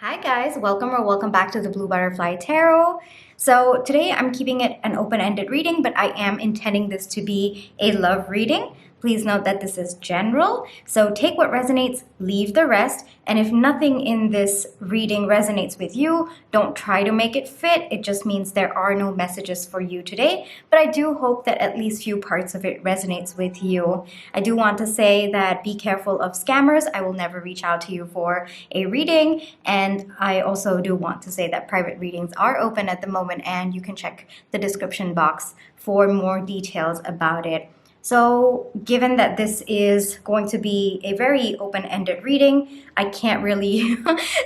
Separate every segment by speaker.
Speaker 1: Hi guys, welcome back to the Blue Butterfly Tarot. So today I'm keeping it an open-ended reading, but I am intending this to be a love reading. Please note that this is general, so take what resonates, leave the rest, and if nothing in this reading resonates with you, don't try to make it fit. It just means there are no messages for you today, but I do hope that at least few parts of it resonates with you. I do want to say that be careful of scammers. I will never reach out to you for a reading, and I also do want to say that private readings are open at the moment and you can check the description box for more details about it. So given that this is going to be a very open-ended reading, I can't really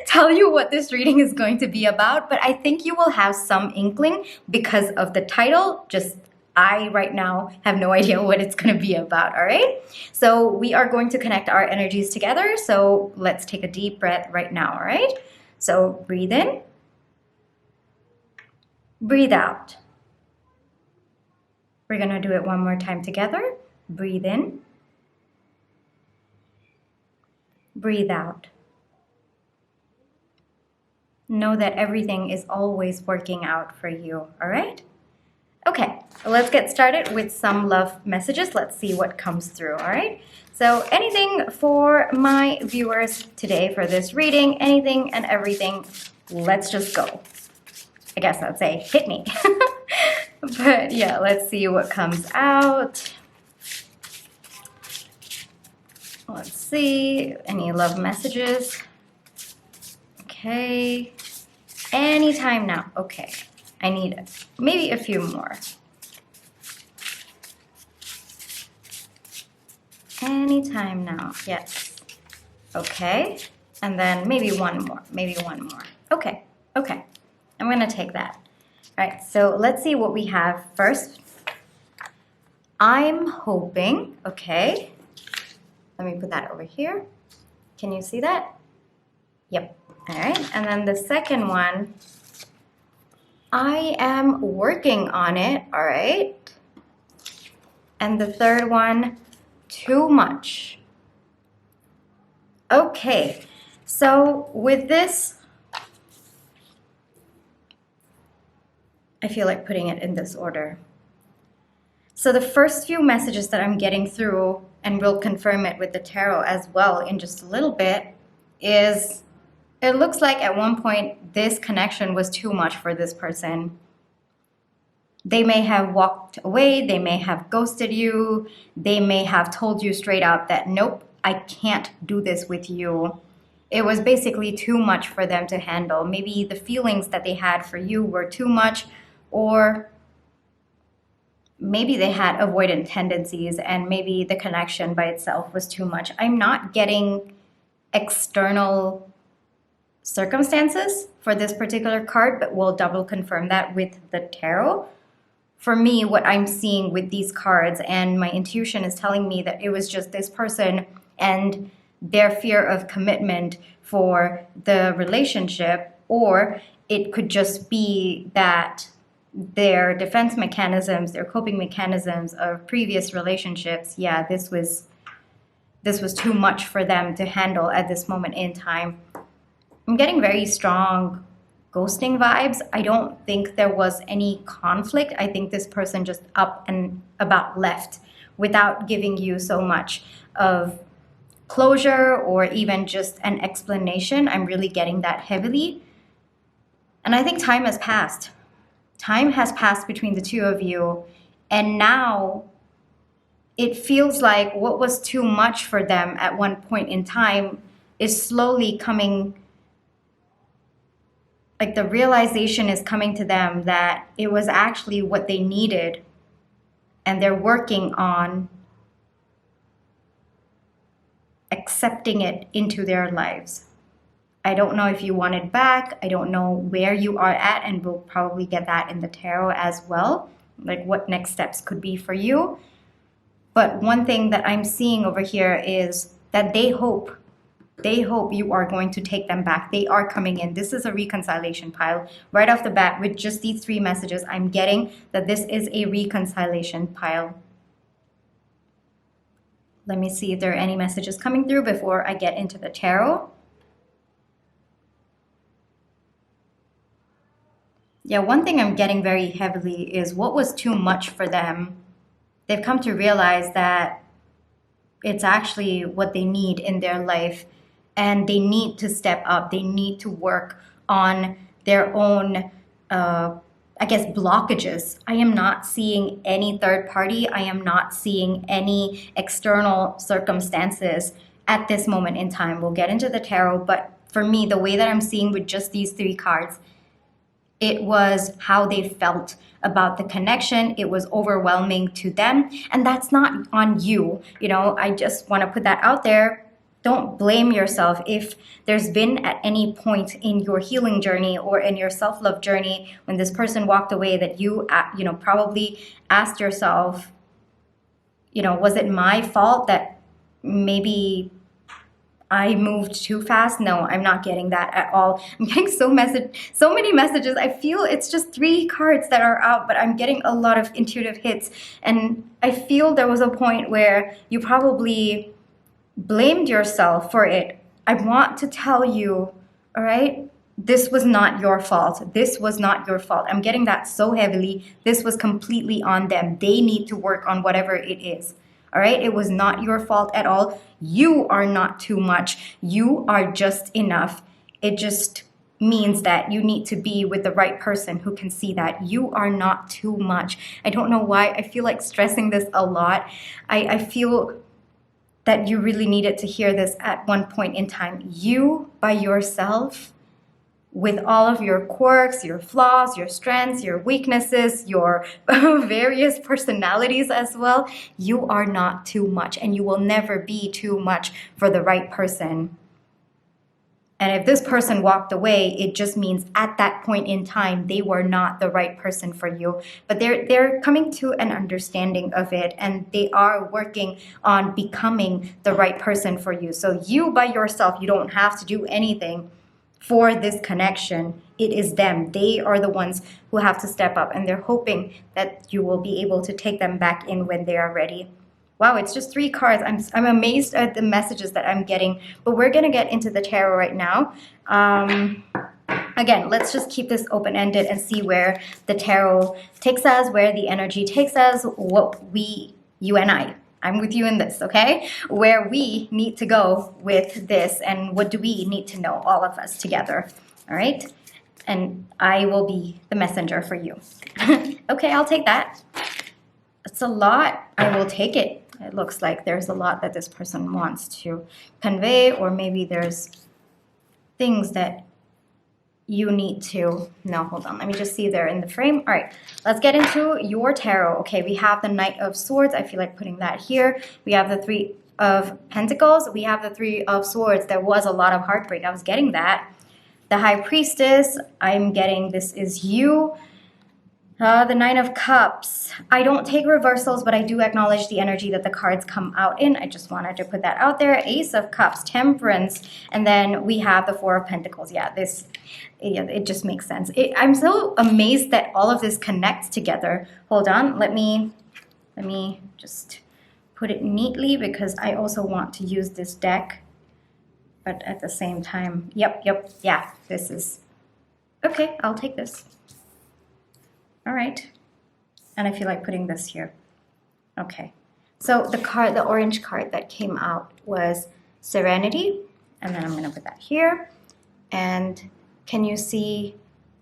Speaker 1: tell you what this reading is going to be about, but I think you will have some inkling because of the title. I right now have no idea what it's going to be about, all right? So we are going to connect our energies together, so let's take a deep breath right now, all right? So breathe in, breathe out. We're going to do it one more time together. Breathe in. Breathe out. Know that everything is always working out for you, all right? Okay, let's get started with some love messages. Let's see what comes through, all right? So anything for my viewers today for this reading, anything and everything, let's just go. I guess I'd say hit me. But yeah, let's see what comes out. Let's see, any love messages? Okay, anytime now. Okay, I need maybe a few more. Anytime now, yes. Okay, and then maybe one more, Okay, I'm gonna take that. All right, so let's see what we have first. I'm hoping, okay. Let me put that over here. Can you see that? Yep. All right. And then the second one, I am working on it. All right. And the third one, too much. Okay. So with this, I feel like putting it in this order. So the first few messages that I'm getting through, and we'll confirm it with the tarot as well in just a little bit, is it looks like at one point this connection was too much for this person. They may have walked away, they may have ghosted you, they may have told you straight up that nope, I can't do this with you. It was basically too much for them to handle. Maybe the feelings that they had for you were too much, or maybe they had avoidant tendencies and maybe the connection by itself was too much. I'm not getting external circumstances for this particular card, but we'll double confirm that with the tarot. For me, what I'm seeing with these cards and my intuition is telling me that it was just this person and their fear of commitment for the relationship, or it could just be that their defense mechanisms, their coping mechanisms of previous relationships, yeah, this was too much for them to handle at this moment in time. I'm getting very strong ghosting vibes. I don't think there was any conflict. I think this person just up and about left without giving you so much of closure or even just an explanation. I'm really getting that heavily. And I think time has passed. Time has passed between the two of you, and now it feels like what was too much for them at one point in time is slowly coming, like the realization is coming to them that it was actually what they needed, and they're working on accepting it into their lives. I don't know if you want it back. I don't know where you are at, and we'll probably get that in the tarot as well, like what next steps could be for you. But one thing that I'm seeing over here is that they hope you are going to take them back. They are coming in. This is a reconciliation pile. Right off the bat, with just these three messages, I'm getting that this is a reconciliation pile. Let me see if there are any messages coming through before I get into the tarot. Yeah, one thing I'm getting very heavily is what was too much for them. They've come to realize that it's actually what they need in their life, and they need to step up. They need to work on their own, I guess, blockages. I am not seeing any third party. I am not seeing any external circumstances at this moment in time. We'll get into the tarot, but for me, the way that I'm seeing with just these three cards, it was how they felt about the connection. It was overwhelming to them. And that's not on you. You know, I just want to put that out there. Don't blame yourself if there's been at any point in your healing journey or in your self-love journey when this person walked away that you probably asked yourself, was it my fault that maybe I moved too fast? No, I'm not getting that at all. I'm getting so many messages. I feel it's just three cards that are out, but I'm getting a lot of intuitive hits. And I feel there was a point where you probably blamed yourself for it. I want to tell you, all right, this was not your fault. This was not your fault. I'm getting that so heavily. This was completely on them. They need to work on whatever it is. All right, it was not your fault at all. You are not too much. You are just enough. It just means that you need to be with the right person who can see that you are not too much. I don't know why I feel like stressing this a lot. I feel that you really needed to hear this at one point in time. You by yourself, with all of your quirks, your flaws, your strengths, your weaknesses, your various personalities as well, you are not too much, and you will never be too much for the right person. And if this person walked away, it just means at that point in time, they were not the right person for you. But they're coming to an understanding of it, and they are working on becoming the right person for you. So you by yourself, you don't have to do anything for this connection. It is them. They are the ones who have to step up, and they're hoping that you will be able to take them back in when they are ready. Wow, it's just three cards. I'm amazed at the messages that I'm getting, but we're going to get into the tarot right now. Again, let's just keep this open-ended and see where the tarot takes us, where the energy takes us, you and I'm with you in this, okay? Where we need to go with this, and what do we need to know, all of us together, all right? And I will be the messenger for you. Okay, I'll take that. It's a lot. I will take it. It looks like there's a lot that this person wants to convey, or maybe there's things that you need to, no, hold on, let me just see there in the frame. All right, let's get into your tarot. Okay, we have the Knight of Swords. I feel like putting that here. We have the Three of Pentacles. We have the Three of Swords. There was a lot of heartbreak. I was getting that. The High Priestess. I'm getting this is you. The Nine of Cups. I don't take reversals, but I do acknowledge the energy that the cards come out in. I just wanted to put that out there. Ace of Cups, Temperance, and then we have the Four of Pentacles. Yeah, it just makes sense. I'm so amazed that all of this connects together. Hold on, let me just put it neatly, because I also want to use this deck, but at the same time, yep, yeah, this is, okay, I'll take this. All right, and I feel like putting this here. Okay, so the orange card that came out was Serenity, and then I'm gonna put that here. And can you see,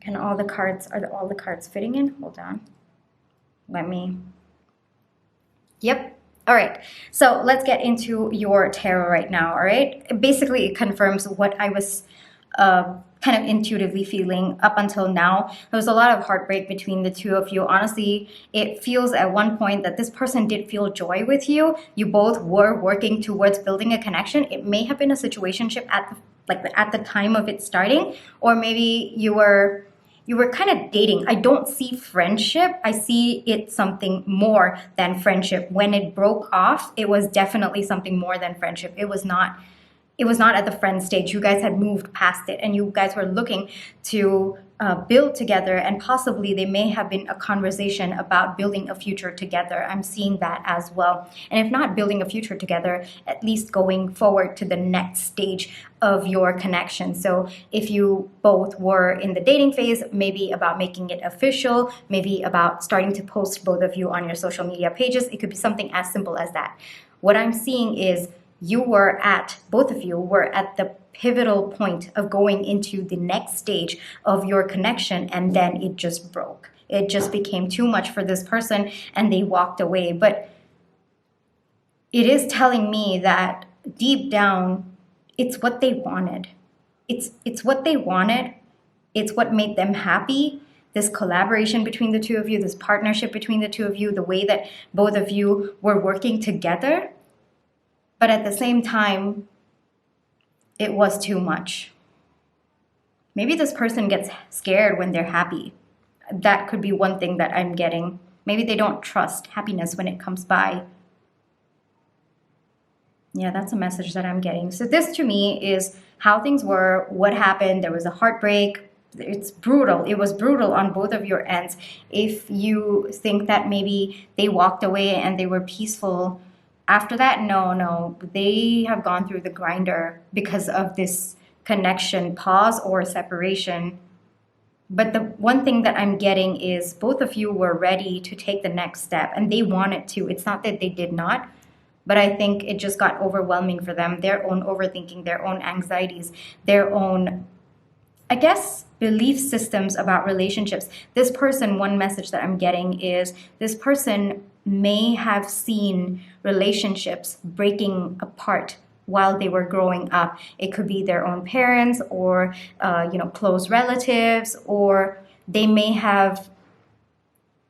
Speaker 1: are all the cards fitting in? Hold on, yep. All right, so let's get into your tarot right now, all right? Basically, it confirms what I was kind of intuitively feeling up until now. There was a lot of heartbreak between the two of you. Honestly, it feels at one point that this person did feel joy with you. You both were working towards building a connection. It may have been a situationship at the time of it starting, or maybe you were kind of dating. I don't see friendship. I see it something more than friendship. When it broke off, it was definitely something more than friendship. It was not at the friend stage. You guys had moved past it, and you guys were looking to build together, and possibly they may have been a conversation about building a future together. I'm seeing that as well. And if not building a future together, at least going forward to the next stage of your connection. So if you both were in the dating phase, maybe about making it official, maybe about starting to post both of you on your social media pages, it could be something as simple as that. What I'm seeing is both of you were at the pivotal point of going into the next stage of your connection, and then it just broke. It just became too much for this person and they walked away. But it is telling me that deep down, it's what they wanted. It's what they wanted. It's what made them happy. This collaboration between the two of you, this partnership between the two of you, the way that both of you were working together. But at the same time, it was too much. Maybe this person gets scared when they're happy. That could be one thing that I'm getting. Maybe they don't trust happiness when it comes by. Yeah, that's a message that I'm getting. So this to me is how things were, what happened. There was a heartbreak. It's brutal. It was brutal on both of your ends. If you think that maybe they walked away and they were peaceful after that, no. They have gone through the grinder because of this connection pause or separation. But the one thing that I'm getting is both of you were ready to take the next step, and they wanted to. It's not that they did not, but I think it just got overwhelming for them. Their own overthinking, their own anxieties, their own, I guess, belief systems about relationships. This person, one message that I'm getting is this person may have seen relationships breaking apart while they were growing up. It could be their own parents or close relatives, or they may have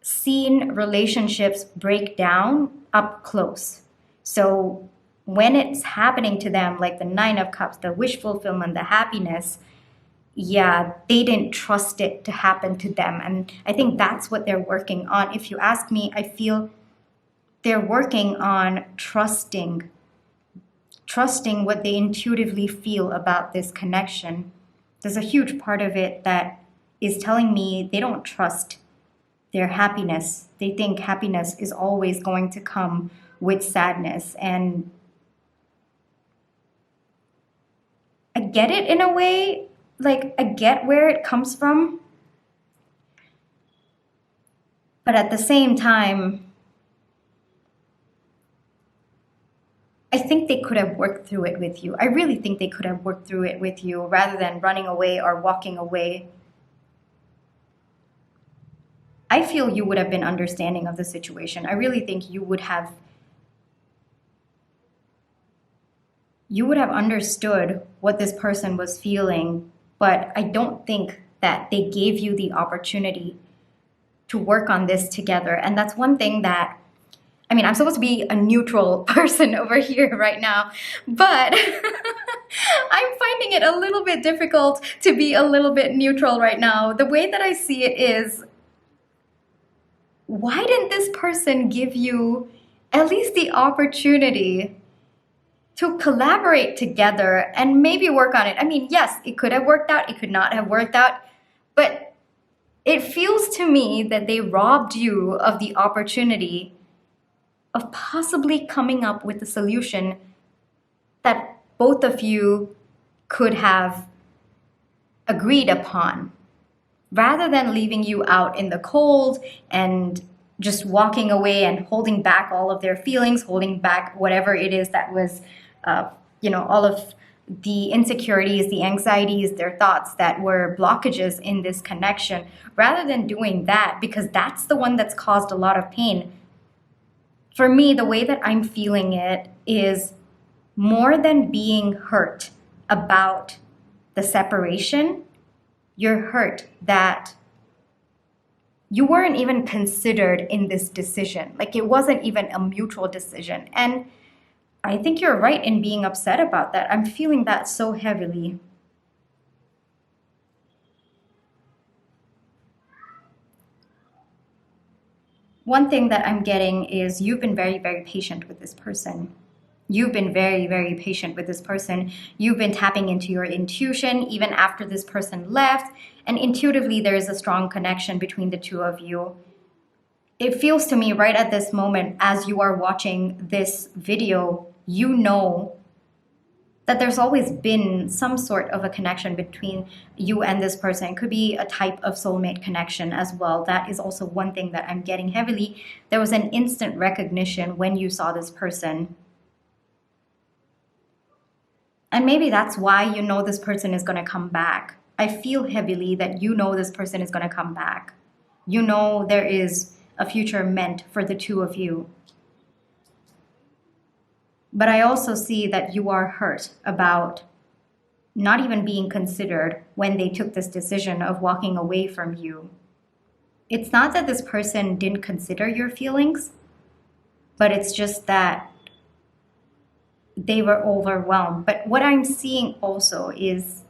Speaker 1: seen relationships break down up close. So when it's happening to them, like the 9 of Cups, the wish fulfillment, the happiness, yeah, they didn't trust it to happen to them. And I think that's what they're working on. If you ask me, I feel they're working on trusting what they intuitively feel about this connection. There's a huge part of it that is telling me they don't trust their happiness. They think happiness is always going to come with sadness. And I get it in a way, like I get where it comes from. But at the same time, I think they could have worked through it with you. I really think they could have worked through it with you rather than running away or walking away. I feel you would have been understanding of the situation. I really think you would have understood what this person was feeling, but I don't think that they gave you the opportunity to work on this together. And that's one thing that, I'm supposed to be a neutral person over here right now, but I'm finding it a little bit difficult to be a little bit neutral right now. The way that I see it is, why didn't this person give you at least the opportunity to collaborate together and maybe work on it? Yes, it could have worked out, it could not have worked out, but it feels to me that they robbed you of the opportunity of possibly coming up with a solution that both of you could have agreed upon, rather than leaving you out in the cold and just walking away and holding back all of their feelings, holding back whatever it is that was, all of the insecurities, the anxieties, their thoughts that were blockages in this connection. Rather than doing that, because that's the one that's caused a lot of pain. For me, the way that I'm feeling it is more than being hurt about the separation, you're hurt that you weren't even considered in this decision. Like it wasn't even a mutual decision. And I think you're right in being upset about that. I'm feeling that so heavily. One thing that I'm getting is you've been very, very patient with this person. You've been very, very patient with this person. You've been tapping into your intuition even after this person left. And intuitively, there is a strong connection between the two of you. It feels to me right at this moment, as you are watching this video, you know that there's always been some sort of a connection between you and this person. It could be a type of soulmate connection as well. That is also one thing that I'm getting heavily. There was an instant recognition when you saw this person. And maybe that's why you know this person is going to come back. I feel heavily that you know this person is going to come back. You know there is a future meant for the two of you. But I also see that you are hurt about not even being considered when they took this decision of walking away from you. It's not that this person didn't consider your feelings, but it's just that they were overwhelmed. But what I'm seeing also is,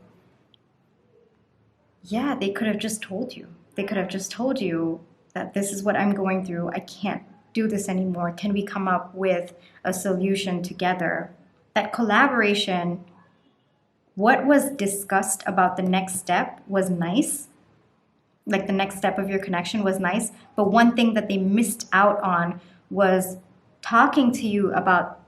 Speaker 1: yeah, they could have just told you. They could have just told you that this is what I'm going through. I can't do this anymore. Can we come up with a solution together? That collaboration, what was discussed about the next step was nice. Like the next step of your connection was nice. But one thing that they missed out on was talking to you about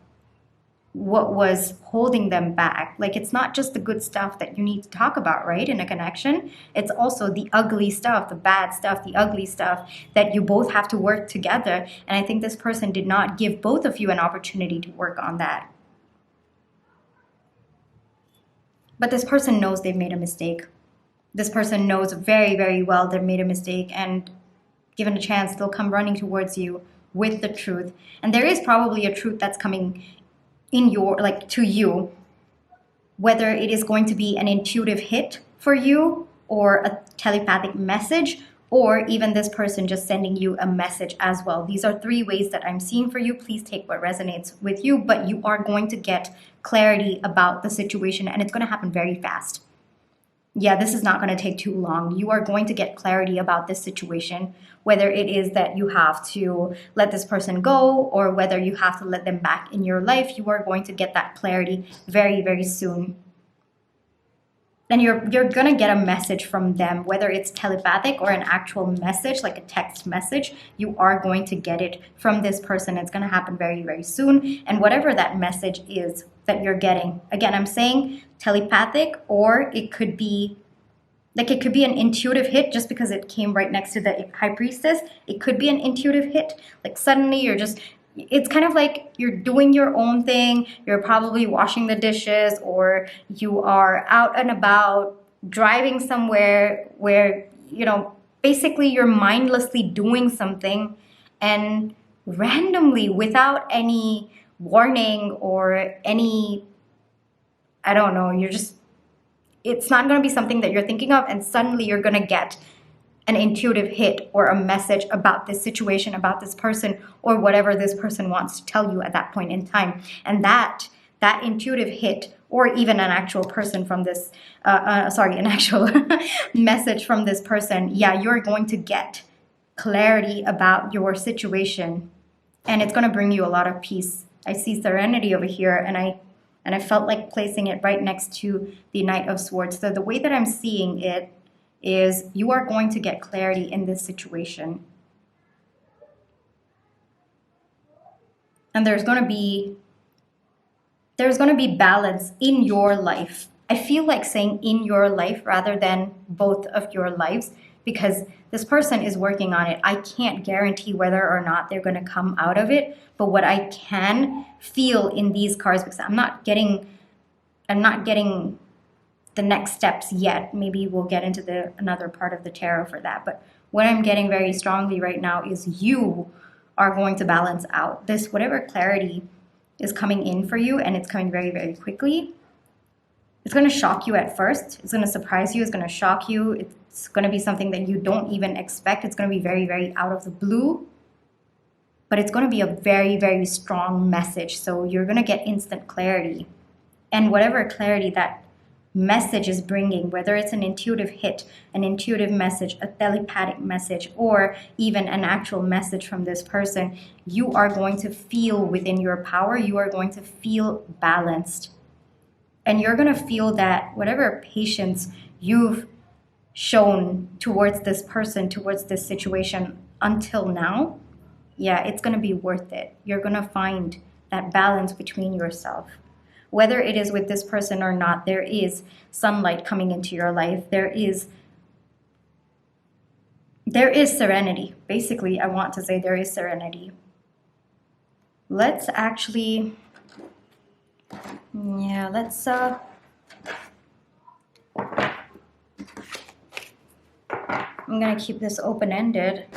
Speaker 1: what was holding them back. Like, it's not just the good stuff that you need to talk about, right, in a connection. It's also the ugly stuff, the bad stuff, the ugly stuff that you both have to work together. And I think this person did not give both of you an opportunity to work on that. But this person knows they've made a mistake. This person knows very, very well they've made a mistake, and given a chance, they'll come running towards you with the truth. And there is probably a truth that's coming in your, like, to you, whether it is going to be an intuitive hit for you or a telepathic message, or even this person just sending you a message as well. These are three ways that I'm seeing for you. Please take what resonates with you, but you are going to get clarity about the situation, and it's going to happen very fast. Yeah, this is not going to take too long. You are going to get clarity about this situation, whether it is that you have to let this person go or whether you have to let them back in your life. You are going to get that clarity very, very soon. And you're going to get a message from them, whether it's telepathic or an actual message, like a text message. You are going to get it from this person. It's going to happen very, very soon. And whatever that message is that you're getting, again, I'm saying telepathic, or it could be like, it could be an intuitive hit just because it came right next to the High Priestess. It could be an intuitive hit. Like, suddenly you're just, it's kind of like you're doing your own thing. You're probably washing the dishes, or you are out and about driving somewhere where, you know, basically you're mindlessly doing something, and randomly, without any warning or any, I don't know, you're just, it's not going to be something that you're thinking of, and suddenly you're going to get an intuitive hit or a message about this situation, about this person, or whatever this person wants to tell you at that point in time. And that intuitive hit, or even an actual person from this, an actual message from this person, yeah, you're going to get clarity about your situation, and it's going to bring you a lot of peace. I see serenity over here, and I felt like placing it right next to the Knight of Swords. So the way that I'm seeing it is you are going to get clarity in this situation. And there's going to be balance in your life. I feel like saying in your life rather than both of your lives, because this person is working on it. I can't guarantee whether or not they're going to come out of it, but what I can feel in these cards, because I'm not getting the next steps yet. Maybe we'll get into another part of the tarot for that. But what I'm getting very strongly right now is you are going to balance out this, whatever clarity is coming in for you, and it's coming very, very quickly. It's going to shock you at first. It's going to surprise you. It's going to shock you. It's going to be something that you don't even expect. It's going to be very, very out of the blue. But it's going to be a very, very strong message. So you're going to get instant clarity. And whatever clarity that message is bringing, whether it's an intuitive hit, an intuitive message, a telepathic message, or even an actual message from this person, you are going to feel within your power. You are going to feel balanced. And you're going to feel that whatever patience you've shown towards this person, towards this situation until now, yeah, it's going to be worth it. You're going to find that balance between yourself. Whether it is with this person or not, there is sunlight coming into your life. There is serenity. Basically, I want to say there is serenity. Let's actually, yeah, let's, I'm going to keep this open-ended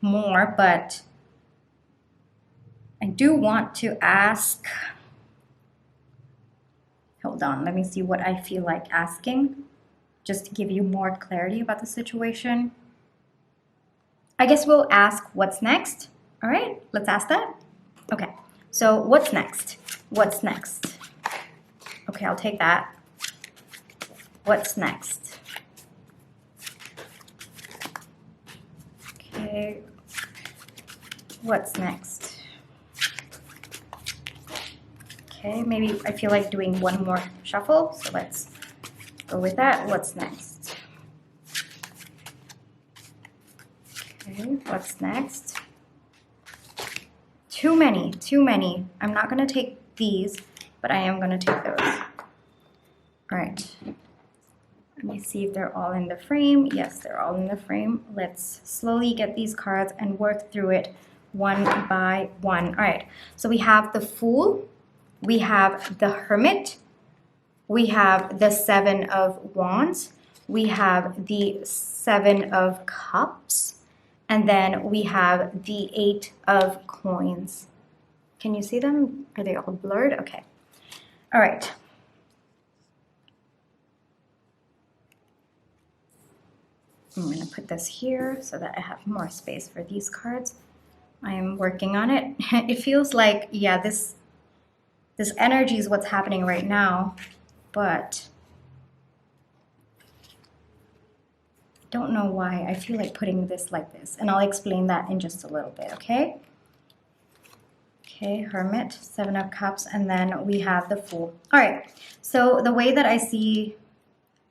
Speaker 1: more, but I do want to ask, hold on, let me see what I feel like asking, just to give you more clarity about the situation. I guess we'll ask what's next. All right, let's ask that. Okay, so what's next? What's next? Okay, I'll take that. What's next? Okay, what's next? Okay, maybe I feel like doing one more shuffle, so let's go with that. What's next? Okay, what's next? Too many, too many. I'm not going to take these, but I am going to take those. All right. Let me see if they're all in the frame. Yes, they're all in the frame. Let's slowly get these cards and work through it one by one. All right, so we have the Fool. We have the Hermit, we have the Seven of Wands, we have the Seven of Cups, and then we have the Eight of Coins. Can you see them? Are they all blurred? Okay. All right. I'm going to put this here so that I have more space for these cards. I am working on it. It feels like, yeah, this energy is what's happening right now, but I don't know why I feel like putting this like this, and I'll explain that in just a little bit, okay? Okay, Hermit, Seven of Cups, and then we have the Fool. All right, so the way that I see,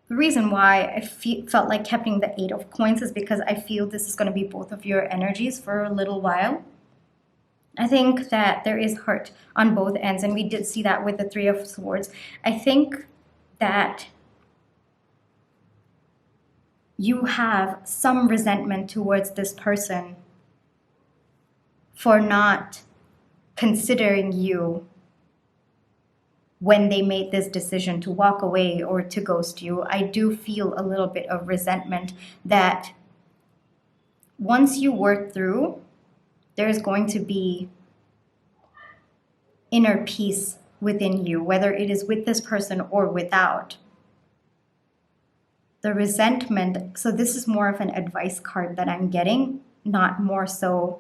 Speaker 1: the reason why I felt like keeping the Eight of Coins is because I feel this is going to be both of your energies for a little while. I think that there is hurt on both ends, and we did see that with the Three of Swords. I think that you have some resentment towards this person for not considering you when they made this decision to walk away or to ghost you. I do feel a little bit of resentment that once you work through, there's going to be inner peace within you, whether it is with this person or without. The resentment, so this is more of an advice card that I'm getting, not more so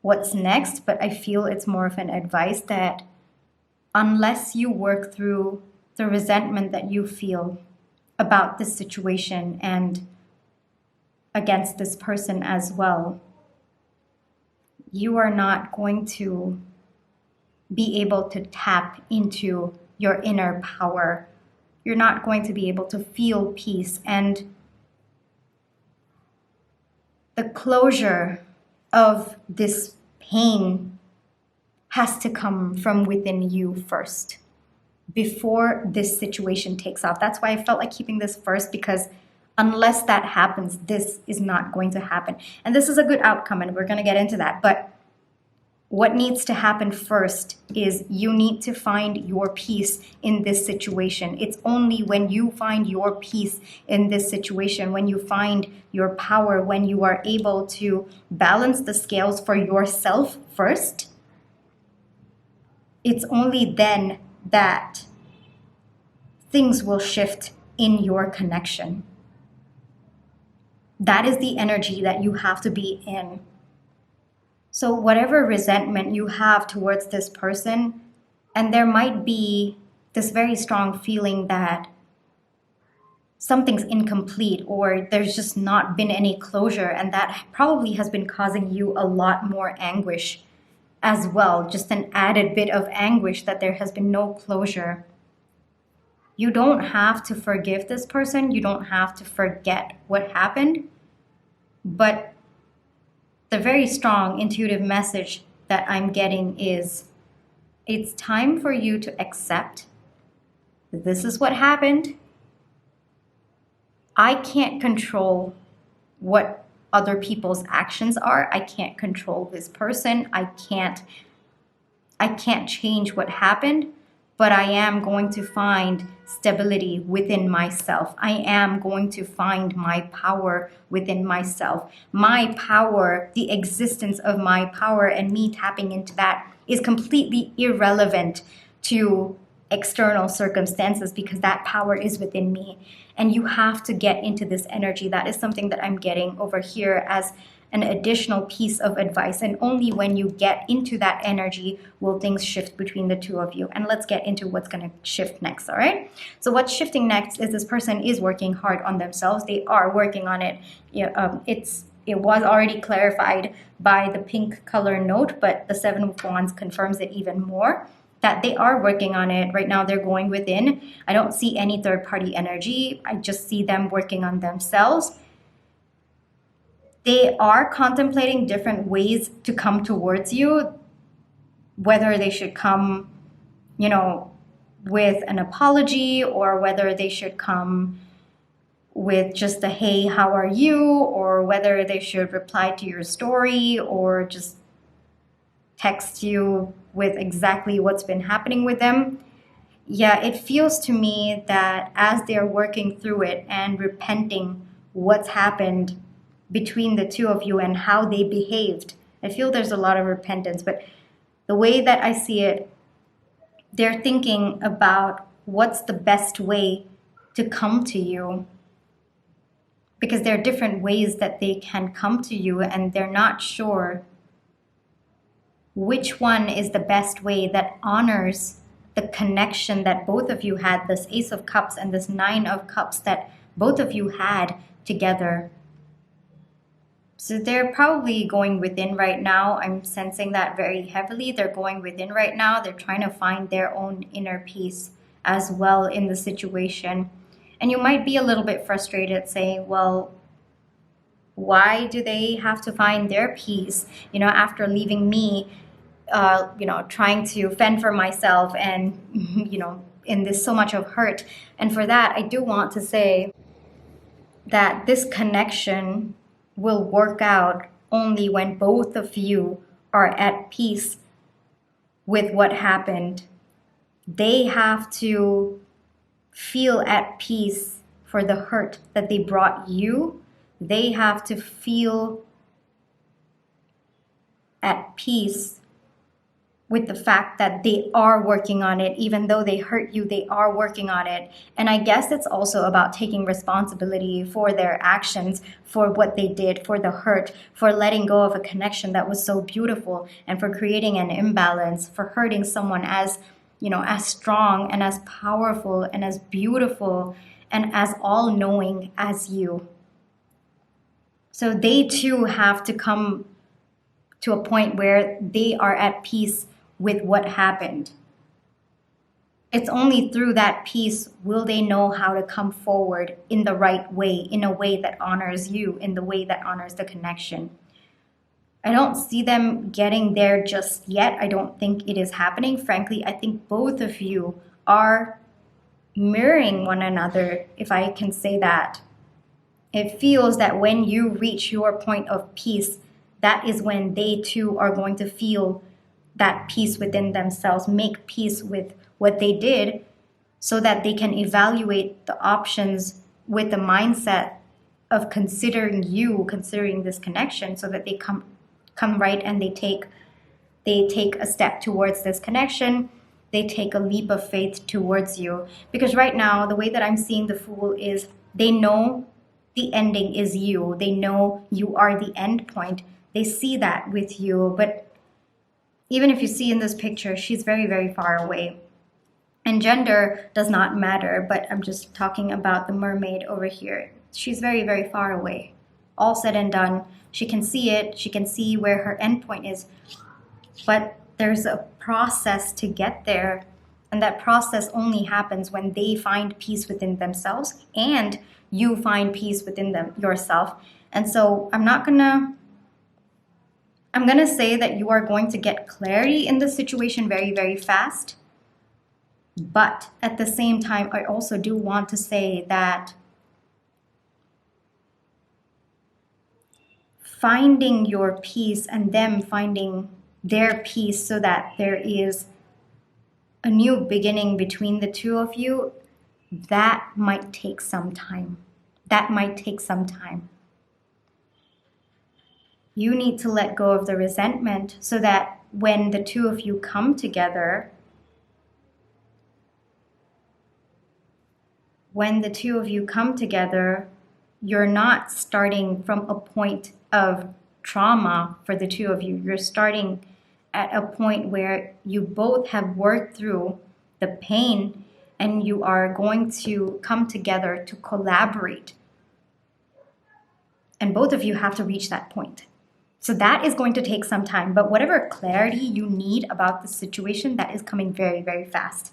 Speaker 1: what's next, but I feel it's more of an advice that unless you work through the resentment that you feel about this situation and against this person as well, you are not going to be able to tap into your inner power. You're not going to be able to feel peace, and the closure of this pain has to come from within you first before this situation takes off. That's why I felt like keeping this first, because unless that happens, this is not going to happen. And this is a good outcome, and we're going to get into that. But what needs to happen first is you need to find your peace in this situation. It's only when you find your peace in this situation, when you find your power, when you are able to balance the scales for yourself first, it's only then that things will shift in your connection. That is the energy that you have to be in. So whatever resentment you have towards this person, and there might be this very strong feeling that something's incomplete, or there's just not been any closure, and that probably has been causing you a lot more anguish as well, just an added bit of anguish that there has been no closure. You don't have to forgive this person, you don't have to forget what happened, but the very strong intuitive message that I'm getting is it's time for you to accept that this is what happened. I can't control what other people's actions are. I can't control this person. I can't change what happened, but I am going to find stability within myself. I am going to find my power within myself. My power, the existence of my power and me tapping into that is completely irrelevant to external circumstances because that power is within me. And you have to get into this energy. That is something that I'm getting over here as an additional piece of advice. And only when you get into that energy will things shift between the two of you. And let's get into what's going to shift next, all right? So what's shifting next is this person is working hard on themselves. They are working on it. It was already clarified by the pink color note, but the Seven of Wands confirms it even more, that they are working on it. Right now they're going within. I don't see any third-party energy. I just see them working on themselves. They are contemplating different ways to come towards you, whether they should come, with an apology, or whether they should come with just a hey, how are you, or whether they should reply to your story or just text you with exactly what's been happening with them. Yeah, it feels to me that as they're working through it and repenting what's happened between the two of you and how they behaved, I feel there's a lot of repentance. But the way that I see it, they're thinking about what's the best way to come to you, because there are different ways that they can come to you, and they're not sure which one is the best way that honors the connection that both of you had, this Ace of Cups and this Nine of Cups that both of you had together. So they're probably going within right now. I'm sensing that very heavily. They're going within right now. They're trying to find their own inner peace as well in the situation. And you might be a little bit frustrated saying, well, why do they have to find their peace, after leaving me, trying to fend for myself and, in this so much of hurt. And for that, I do want to say that this connection will work out only when both of you are at peace with what happened. They have to feel at peace for the hurt that they brought you. They have to feel at peace with the fact that they are working on it. Even though they hurt you, they are working on it. And I guess it's also about taking responsibility for their actions, for what they did, for the hurt, for letting go of a connection that was so beautiful, and for creating an imbalance, for hurting someone as strong and as powerful and as beautiful and as all-knowing as you. So they too have to come to a point where they are at peace with what happened. It's only through that peace will they know how to come forward in the right way, in a way that honors you, in the way that honors the connection. I don't see them getting there just yet. I don't think it is happening. Frankly, I think both of you are mirroring one another, if I can say that. It feels that when you reach your point of peace, that is when they too are going to feel that peace within themselves, make peace with what they did, so that they can evaluate the options with the mindset of considering this connection, so that they come right and they take a step towards this connection. They take a leap of faith towards you. Because right now, the way that I'm seeing the Fool is they know the ending is you. They know you are the end point. They see that with you. But even if you see in this picture, she's very, very far away. And gender does not matter, but I'm just talking about the mermaid over here. She's very, very far away. All said and done, she can see it, she can see where her endpoint is, but there's a process to get there, and that process only happens when they find peace within themselves and you find peace within them yourself. And so I'm gonna say that you are going to get clarity in the situation very, very fast. But at the same time, I also do want to say that finding your peace and them finding their peace so that there is a new beginning between the two of you, that might take some time. That might take some time. You need to let go of the resentment so that when the two of you come together, you're not starting from a point of trauma for the two of you. You're starting at a point where you both have worked through the pain and you are going to come together to collaborate. And both of you have to reach that point. So that is going to take some time, but whatever clarity you need about the situation, that is coming very, very fast.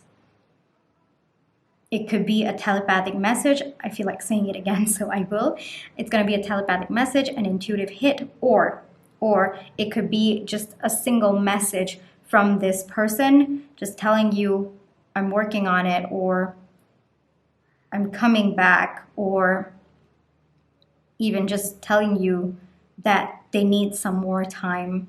Speaker 1: It could be a telepathic message. I feel like saying it again, so I will. It's going to be a telepathic message, an intuitive hit, or it could be just a single message from this person just telling you, I'm working on it, or I'm coming back, or even just telling you that they need some more time.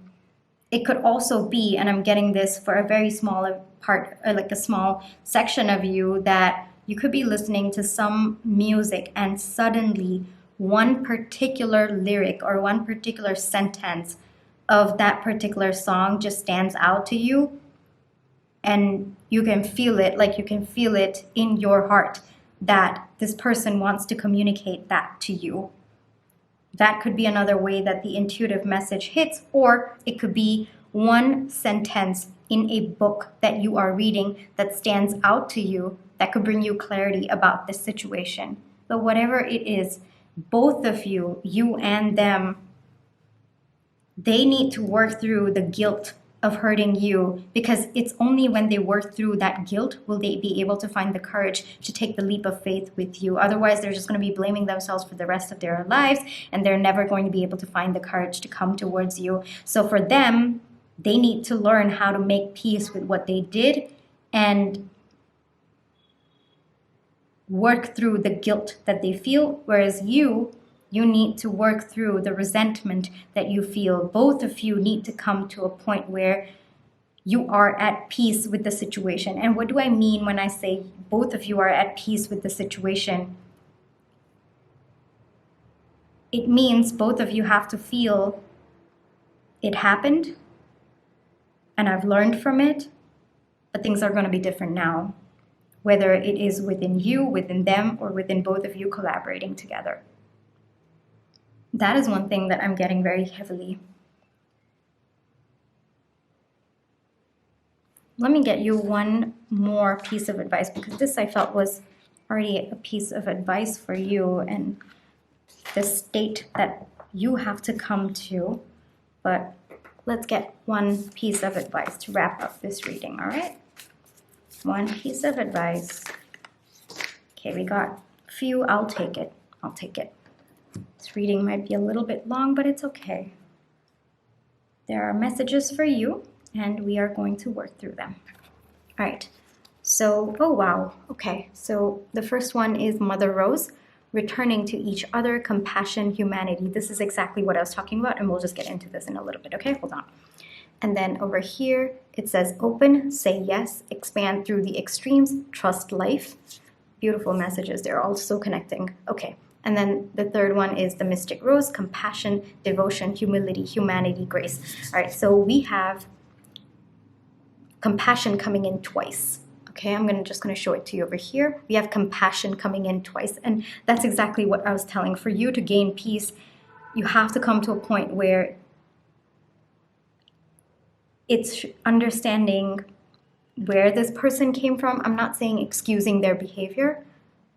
Speaker 1: It could also be, and I'm getting this for a very small part, or like a small section of you, that you could be listening to some music and suddenly one particular lyric or one particular sentence of that particular song just stands out to you, and you can feel it, like you can feel it in your heart that this person wants to communicate that to you. That could be another way that the intuitive message hits, or it could be one sentence in a book that you are reading that stands out to you that could bring you clarity about the situation. But whatever it is, both of you, you and them, they need to work through the guilt of hurting you, because it's only when they work through that guilt will they be able to find the courage to take the leap of faith with you. Otherwise, they're just going to be blaming themselves for the rest of their lives, and they're never going to be able to find the courage to come towards you. So for them, they need to learn how to make peace with what they did and work through the guilt that they feel, whereas you need to work through the resentment that you feel. Both of you need to come to a point where you are at peace with the situation. And what do I mean when I say both of you are at peace with the situation? It means both of you have to feel it happened and I've learned from it, but things are going to be different now, whether it is within you, within them, or within both of you collaborating together. That is one thing that I'm getting very heavily. Let me get you one more piece of advice, because this I felt was already a piece of advice for you and the state that you have to come to. But let's get one piece of advice to wrap up this reading, all right? One piece of advice. Okay, we got a few. I'll take it. This reading might be a little bit long, but it's okay. There are messages for you, and we are going to work through them. All right. So, oh wow. Okay. So the first one is Mother Rose, returning to each other, compassion, humanity. This is exactly what I was talking about, and we'll just get into this in a little bit. Okay, hold on. And then over here, it says open, say yes, expand through the extremes, trust life. Beautiful messages. They're all so connecting. Okay. And then the third one is the Mystic Rose, compassion, devotion, humility, humanity, grace. All right, so we have compassion coming in twice. Okay, I'm just going to show it to you over here. We have compassion coming in twice. And that's exactly what I was telling. For you to gain peace, you have to come to a point where it's understanding where this person came from. I'm not saying excusing their behavior,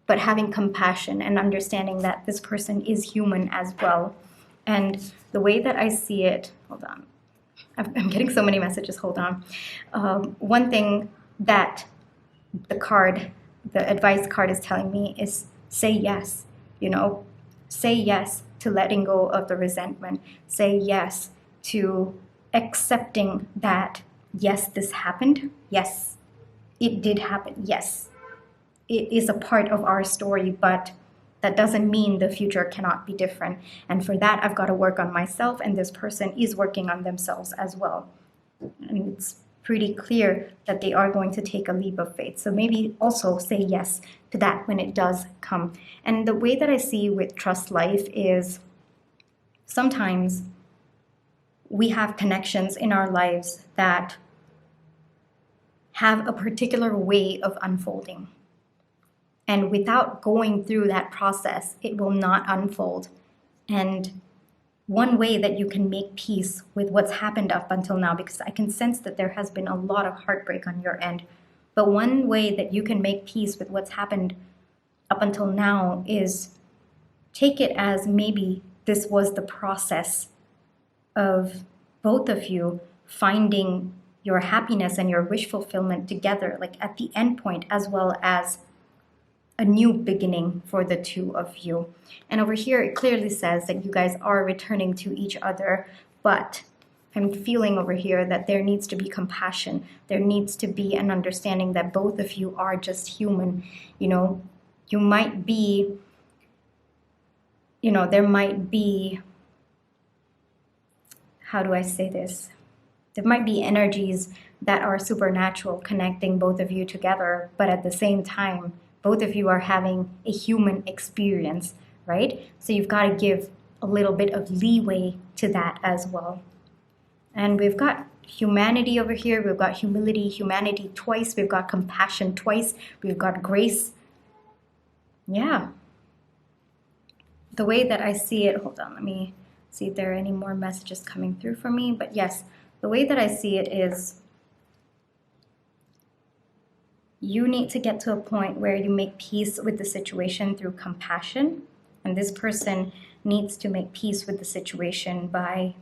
Speaker 1: but having compassion and understanding that this person is human as well. And the way that I see it, hold on, I'm getting so many messages, hold on. One thing that the advice card is telling me is say yes, say yes to letting go of the resentment. Say yes to accepting that, yes, this happened. Yes, it did happen. Yes, it is a part of our story, but that doesn't mean the future cannot be different. And for that, I've got to work on myself, and this person is working on themselves as well. And it's pretty clear that they are going to take a leap of faith. So maybe also say yes to that when it does come. And the way that I see with Trust Life is sometimes we have connections in our lives that have a particular way of unfolding. And without going through that process, it will not unfold. And one way that you can make peace with what's happened up until now, because I can sense that there has been a lot of heartbreak on your end, but one way that you can make peace with what's happened up until now is take it as maybe this was the process of both of you finding your happiness and your wish fulfillment together, like at the end point, as well as a new beginning for the two of you. And over here, it clearly says that you guys are returning to each other, but I'm feeling over here that there needs to be compassion. There needs to be an understanding that both of you are just human. You might be, there might be, how do I say this? There might be energies that are supernatural connecting both of you together, but at the same time, both of you are having a human experience, right? So you've got to give a little bit of leeway to that as well. And we've got humanity over here. We've got humility, humanity twice. We've got compassion twice. We've got grace. Yeah. The way that I see it, hold on, let me see if there are any more messages coming through for me. But yes, the way that I see it is you need to get to a point where you make peace with the situation through compassion. And this person needs to make peace with the situation by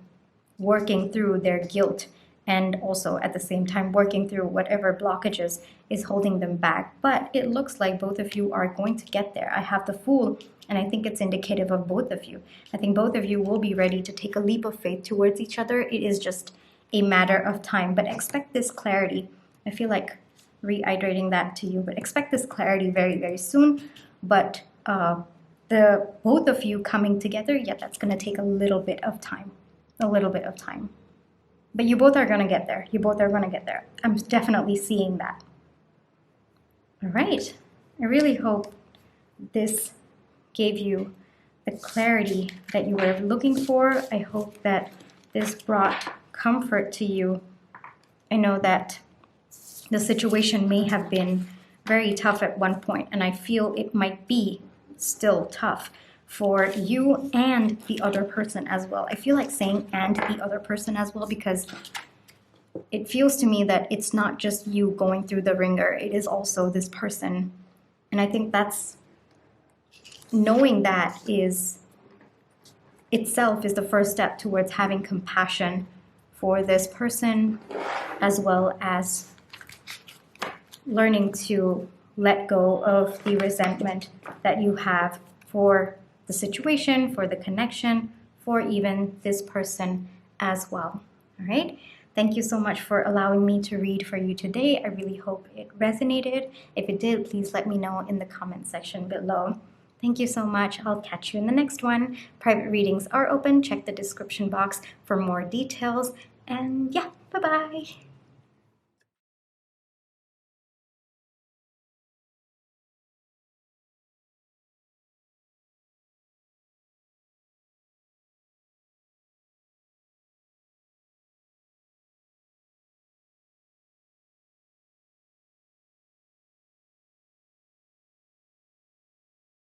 Speaker 1: working through their guilt and also at the same time working through whatever blockages is holding them back. But it looks like both of you are going to get there. I have the Fool, and I think it's indicative of both of you. I think both of you will be ready to take a leap of faith towards each other. It is just a matter of time, but expect this clarity. I feel like reiterating that to you, but expect this clarity very, very soon. But the both of you coming together, yeah, that's going to take a little bit of time. But you both are going to get there. I'm definitely seeing that. All right. I really hope this gave you the clarity that you were looking for. I hope that this brought comfort to you. I know that the situation may have been very tough at one point, and I feel it might be still tough for you and the other person as well. I feel like saying and the other person as well because it feels to me that it's not just you going through the ringer, it is also this person. And I think that's, knowing that is itself is the first step towards having compassion for this person, as well as learning to let go of the resentment that you have for the situation, for the connection, for even this person as well. All right? Thank you so much for allowing me to read for you today. I really hope it resonated. If it did, please let me know in the comment section below. Thank you so much. I'll catch you in the next one. Private readings are open. Check the description box for more details. And yeah, bye-bye.